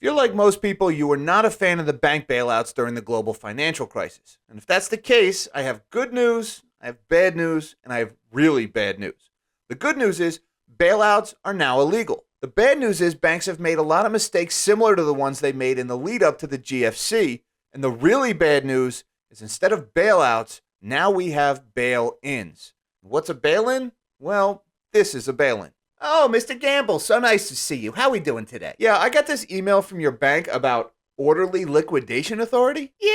If you're like most people, you were not a fan of the bank bailouts during the global financial crisis. And if that's the case, I have good news, I have bad news, and I have really bad news. The good news is bailouts are now illegal. The bad news is banks have made a lot of mistakes similar to the ones they made in the lead up to the GFC. And the really bad news is instead of bailouts, now we have bail-ins. What's a bail-in? Well, this is a bail-in. Oh, Mr. Gamble, so nice to see you. How we doing today? Yeah, I got this email from your bank about orderly liquidation authority. Yeah,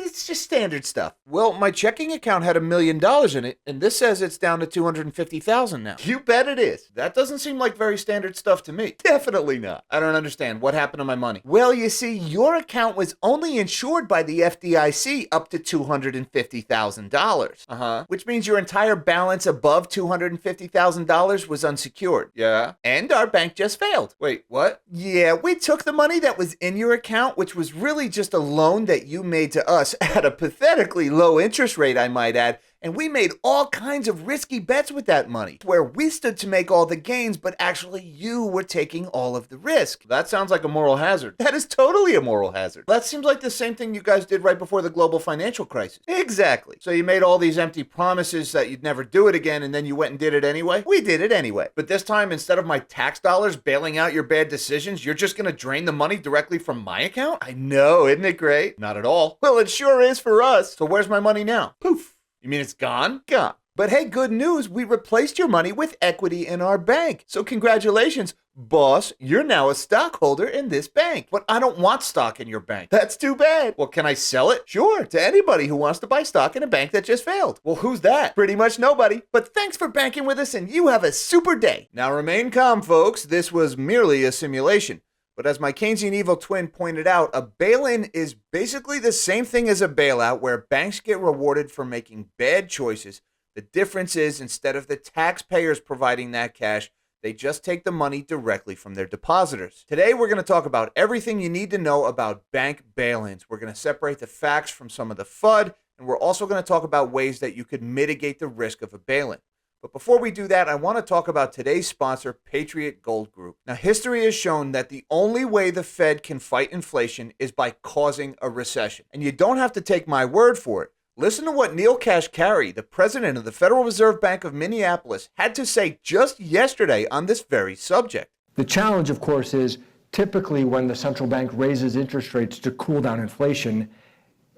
it's just standard stuff. Well, my checking account had $1 million in it, and this says it's down to $250,000 now. You bet it is. That doesn't seem like very standard stuff to me. Definitely not. I don't understand. What happened to my money? Well, you see, your account was only insured by the FDIC up to $250,000. Which means your entire balance above $250,000 was unsecured. Yeah. And our bank just failed. Wait, what? Yeah, we took the money that was in your account, which was really just a loan that you made to us at a pathetically low interest rate, I might add, and we made all kinds of risky bets with that money, where we stood to make all the gains, but actually you were taking all of the risk. That sounds like a moral hazard. That is totally a moral hazard. That seems like the same thing you guys did right before the global financial crisis. Exactly. So you made all these empty promises that you'd never do it again, and then you went and did it anyway? We did it anyway. But this time, instead of my tax dollars bailing out your bad decisions, you're just going to drain the money directly from my account? I know, isn't it great? Not at all. Well, it sure is for us. So where's my money now? Poof. You mean it's gone? Gone. But hey, good news, we replaced your money with equity in our bank. So congratulations, boss, you're now a stockholder in this bank. But I don't want stock in your bank. That's too bad. Well, can I sell it? Sure, to anybody who wants to buy stock in a bank that just failed. Well, who's that? Pretty much nobody. But thanks for banking with us, and you have a super day. Now remain calm, folks. This was merely a simulation. But as my Keynesian evil twin pointed out, a bail-in is basically the same thing as a bailout, where banks get rewarded for making bad choices. The difference is, instead of the taxpayers providing that cash, they just take the money directly from their depositors. Today, we're going to talk about everything you need to know about bank bail-ins. We're going to separate the facts from some of the FUD, and we're also going to talk about ways that you could mitigate the risk of a bail-in. But before we do that, I want to talk about today's sponsor, Patriot Gold Group. Now, history has shown that the only way the Fed can fight inflation is by causing a recession. And you don't have to take my word for it. Listen to what Neil Kashkari, the president of the Federal Reserve Bank of Minneapolis, had to say just yesterday on this very subject. The challenge, of course, is typically when the central bank raises interest rates to cool down inflation,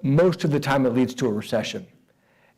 most of the time it leads to a recession.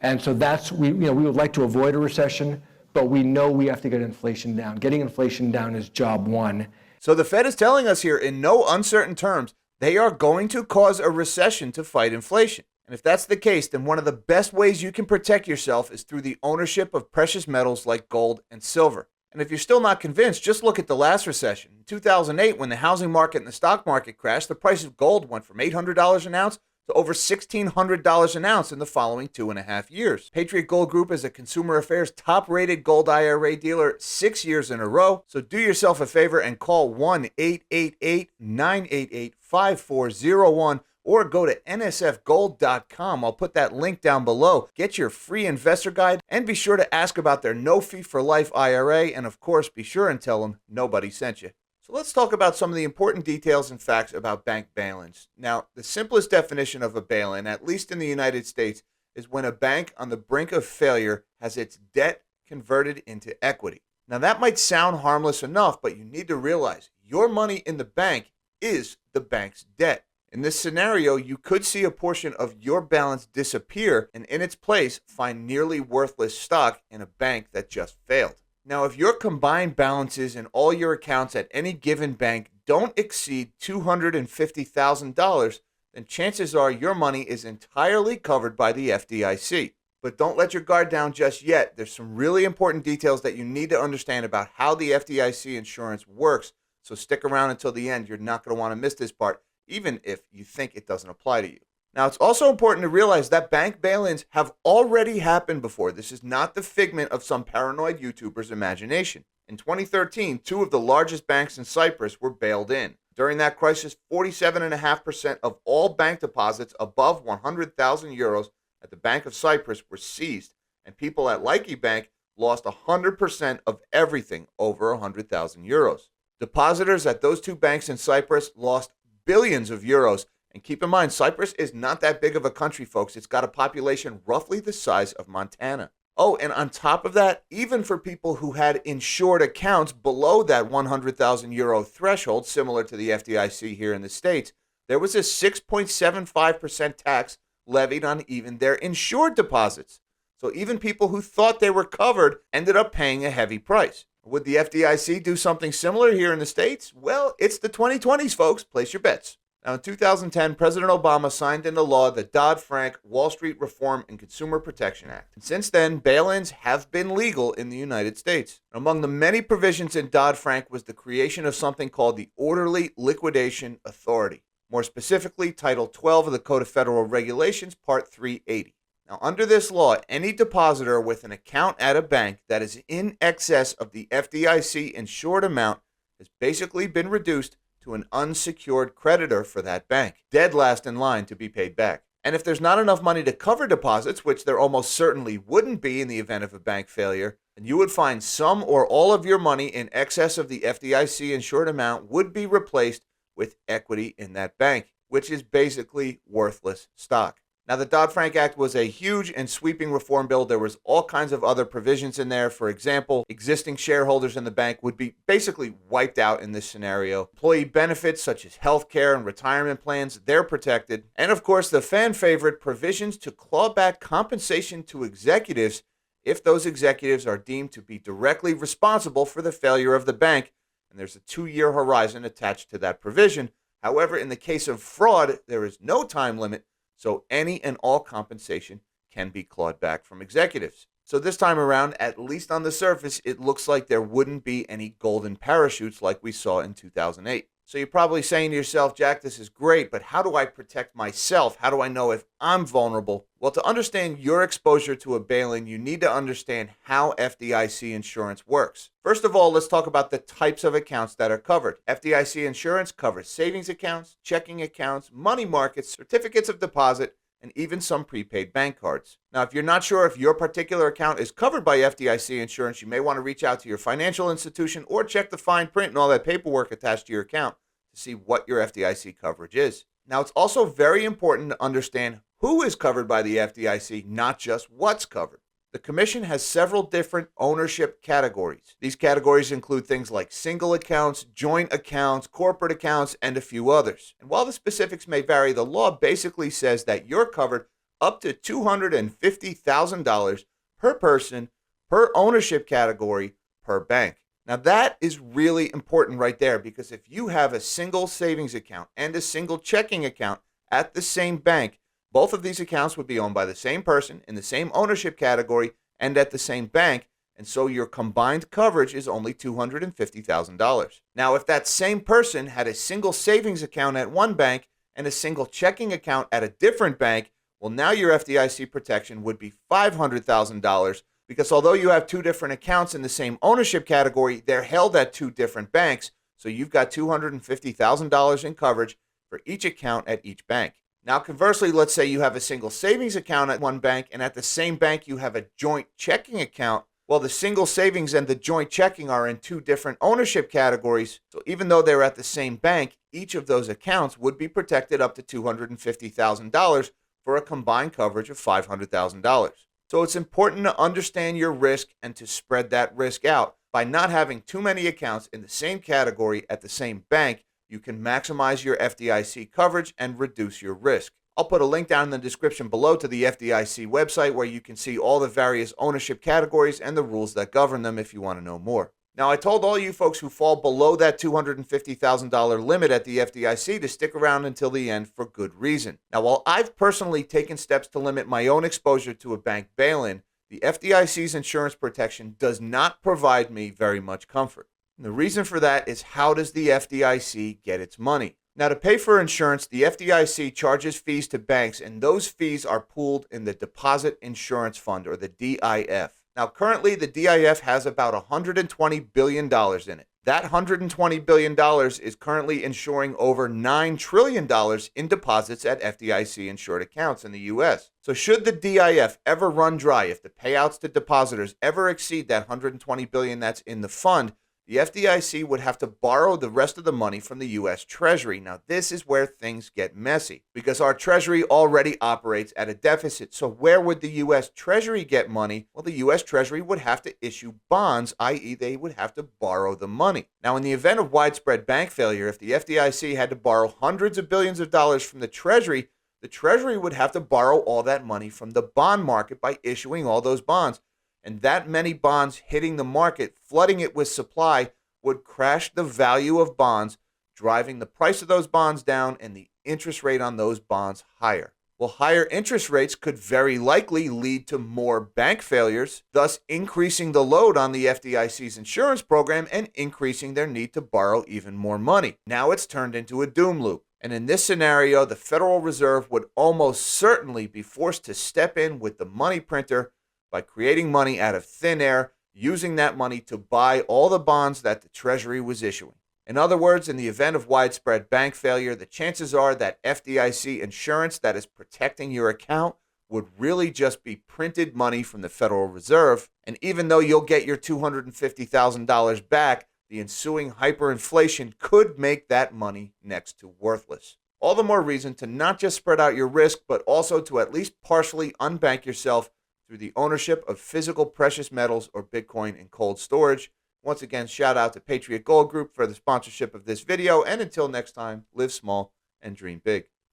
And so we would like to avoid a recession, but we know we have to get inflation down. Getting inflation down is job one. So the Fed is telling us here in no uncertain terms, they are going to cause a recession to fight inflation. And if that's the case, then one of the best ways you can protect yourself is through the ownership of precious metals like gold and silver. And if you're still not convinced, just look at the last recession. In 2008, when the housing market and the stock market crashed, the price of gold went from $800 an ounce to over $1,600 an ounce in the following 2.5 years. Patriot Gold Group is a Consumer Affairs top-rated gold IRA dealer 6 years in a row. So do yourself a favor and call 1-888-988-5401 or go to nsfgold.com. I'll put that link down below. Get your free investor guide and be sure to ask about their no-fee-for-life IRA, and of course, be sure and tell them nobody sent you. So let's talk about some of the important details and facts about bank bail-ins. Now, the simplest definition of a bail-in, at least in the United States, is when a bank on the brink of failure has its debt converted into equity. Now, that might sound harmless enough, but you need to realize your money in the bank is the bank's debt. In this scenario, you could see a portion of your balance disappear and in its place find nearly worthless stock in a bank that just failed. Now, if your combined balances in all your accounts at any given bank don't exceed $250,000, then chances are your money is entirely covered by the FDIC. But don't let your guard down just yet. There's some really important details that you need to understand about how the FDIC insurance works, so stick around until the end. You're not going to want to miss this part, even if you think it doesn't apply to you. Now, it's also important to realize that bank bail-ins have already happened before. This is not the figment of some paranoid YouTuber's imagination. In 2013, two of the largest banks in Cyprus were bailed in. During that crisis, 47.5% of all bank deposits above 100,000 euros at the Bank of Cyprus were seized, and people at Laiki Bank lost 100% of everything over 100,000 euros. Depositors at those two banks in Cyprus lost billions of euros. And keep in mind, Cyprus is not that big of a country, folks. It's got a population roughly the size of Montana. Oh, and on top of that, even for people who had insured accounts below that 100,000 euro threshold, similar to the FDIC here in the States, there was a 6.75% tax levied on even their insured deposits. So even people who thought they were covered ended up paying a heavy price. Would the FDIC do something similar here in the States? Well, it's the 2020s, folks. Place your bets. Now, in 2010, President Obama signed into law the Dodd-Frank Wall Street Reform and Consumer Protection Act. And since then, bail-ins have been legal in the United States. Among the many provisions in Dodd-Frank was the creation of something called the Orderly Liquidation Authority. More specifically, Title 12 of the Code of Federal Regulations, Part 380. Now, under this law, any depositor with an account at a bank that is in excess of the FDIC insured amount has basically been reduced to an unsecured creditor for that bank, dead last in line to be paid back. And if there's not enough money to cover deposits, which there almost certainly wouldn't be in the event of a bank failure, then you would find some or all of your money in excess of the FDIC insured amount would be replaced with equity in that bank, which is basically worthless stock. Now, the Dodd-Frank Act was a huge and sweeping reform bill. There was all kinds of other provisions in there. For example, existing shareholders in the bank would be basically wiped out in this scenario. Employee benefits such as health care and retirement plans, they're protected. And of course, the fan favorite provisions to claw back compensation to executives if those executives are deemed to be directly responsible for the failure of the bank. And there's a 2-year horizon attached to that provision. However, in the case of fraud, there is no time limit. So any and all compensation can be clawed back from executives. So this time around, at least on the surface, it looks like there wouldn't be any golden parachutes like we saw in 2008. So you're probably saying to yourself, Jack, this is great, but how do I protect myself? How do I know if I'm vulnerable? Well, to understand your exposure to a bail-in, you need to understand how FDIC insurance works. First of all, let's talk about the types of accounts that are covered. FDIC insurance covers savings accounts, checking accounts, money markets, certificates of deposit, and even some prepaid bank cards. Now, if you're not sure if your particular account is covered by FDIC insurance, you may want to reach out to your financial institution or check the fine print and all that paperwork attached to your account to see what your FDIC coverage is. Now, it's also very important to understand who is covered by the FDIC, not just what's covered. The Commission has several different ownership categories. These categories include things like single accounts, joint accounts, corporate accounts, and a few others. And while the specifics may vary, the law basically says that you're covered up to $250,000 per person, per ownership category, per bank. Now that is really important right there, because if you have a single savings account and a single checking account at the same bank, both of these accounts would be owned by the same person in the same ownership category and at the same bank, and so your combined coverage is only $250,000. Now, if that same person had a single savings account at one bank and a single checking account at a different bank, well, now your FDIC protection would be $500,000, because although you have two different accounts in the same ownership category, they're held at two different banks, so you've got $250,000 in coverage for each account at each bank. Now, conversely, let's say you have a single savings account at one bank, and at the same bank you have a joint checking account. Well, the single savings and the joint checking are in two different ownership categories, so even though they're at the same bank, each of those accounts would be protected up to $250,000 for a combined coverage of $500,000. So it's important to understand your risk and to spread that risk out. By not having too many accounts in the same category at the same bank, you can maximize your FDIC coverage and reduce your risk. I'll put a link down in the description below to the FDIC website where you can see all the various ownership categories and the rules that govern them if you want to know more. Now, I told all you folks who fall below that $250,000 limit at the FDIC to stick around until the end for good reason. Now, while I've personally taken steps to limit my own exposure to a bank bail-in, the FDIC's insurance protection does not provide me very much comfort. And the reason for that is, how does the FDIC get its money? Now, to pay for insurance, the FDIC charges fees to banks, and those fees are pooled in the Deposit Insurance Fund, or the DIF. Now, currently, the DIF has about $120 billion in it. That $120 billion is currently insuring over $9 trillion in deposits at FDIC-insured accounts in the U.S. So should the DIF ever run dry, if the payouts to depositors ever exceed that $120 billion that's in the fund, the FDIC would have to borrow the rest of the money from the U.S. Treasury. Now, this is where things get messy because our Treasury already operates at a deficit. So where would the U.S. Treasury get money? Well, the U.S. Treasury would have to issue bonds, i.e. they would have to borrow the money. Now, in the event of widespread bank failure, if the FDIC had to borrow hundreds of billions of dollars from the Treasury would have to borrow all that money from the bond market by issuing all those bonds. And that many bonds hitting the market, flooding it with supply, would crash the value of bonds, driving the price of those bonds down and the interest rate on those bonds higher. Well, higher interest rates could very likely lead to more bank failures, thus increasing the load on the FDIC's insurance program and increasing their need to borrow even more money. Now it's turned into a doom loop. And in this scenario, the Federal Reserve would almost certainly be forced to step in with the money printer by creating money out of thin air, using that money to buy all the bonds that the Treasury was issuing. In other words, in the event of widespread bank failure, the chances are that FDIC insurance that is protecting your account would really just be printed money from the Federal Reserve. And even though you'll get your $250,000 back, the ensuing hyperinflation could make that money next to worthless. All the more reason to not just spread out your risk, but also to at least partially unbank yourself through the ownership of physical precious metals or Bitcoin in cold storage. Once again, shout out to Patriot Gold Group for the sponsorship of this video. And until next time, live small and dream big.